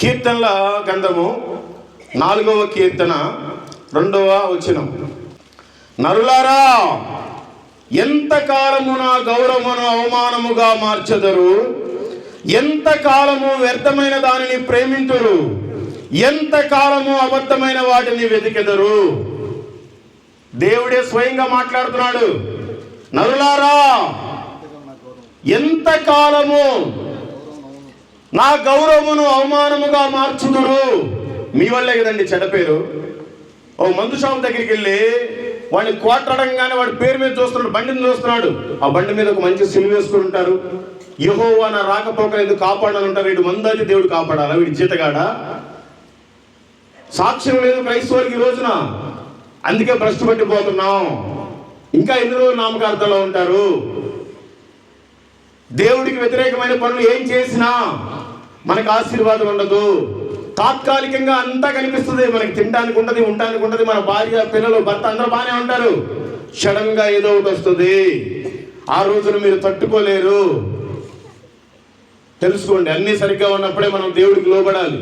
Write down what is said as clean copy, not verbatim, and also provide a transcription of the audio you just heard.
కీర్తనల గ్రంథము 4వ కీర్తన 2వ వచనం. నరులారా, ఎంతకాలము నా గౌరవమును అవమానముగా మార్చెదరు, ఎంతకాలము వ్యర్థమైన దానిని ప్రేమింతురు, ఎంతకాలము అబద్ధమైన వాటిని వెతికెదరు. దేవుడే స్వయంగా మాట్లాడుతున్నాడు. నరులారా, ఎంతకాలము నా గౌరవమును అవమానముగా మార్చుదురు. మీ వల్లే కదండి చెడ్డ పేరు. ఓ మందు షాపు దగ్గరికి వెళ్ళి వాడిని కోటడంగానే వాడి పేరు మీద చూస్తున్నాడు, బండిని చూస్తున్నాడు. ఆ బండి మీద ఒక మంచి సిలువ వేసుకుని ఉంటారు. యెహోవా నా రాకపోకలు ఎందుకు కాపాడాలని ఉంటారు. వీడు మందాచి దేవుడు కాపాడాలా? వీడి జీతగాడా? సాక్ష్యం లేదు క్రైస్తవులకి ఈ రోజున. అందుకే భ్రష్టు పట్టిపోతున్నాం. ఇంకా ఎన్ని రోజులు నామకార్థంలో ఉంటారు. దేవుడికి వ్యతిరేకమైన పనులు ఏం చేసినా మనకు ఆశీర్వాదం ఉండదు. తాత్కాలికంగా అంతా కనిపిస్తుంది. మనకి తినడానికి ఉండదు, ఉండడానికి ఉండదు. మన భార్య, పిల్లలు, భర్త అందరూ బాగానే ఉంటారు. సడన్ గా ఏదో ఒకటి వస్తుంది. ఆ రోజున మీరు తట్టుకోలేరు. తెలుసుకోండి, అన్నీ సరిగ్గా ఉన్నప్పుడే మనం దేవుడికి లోబడాలి.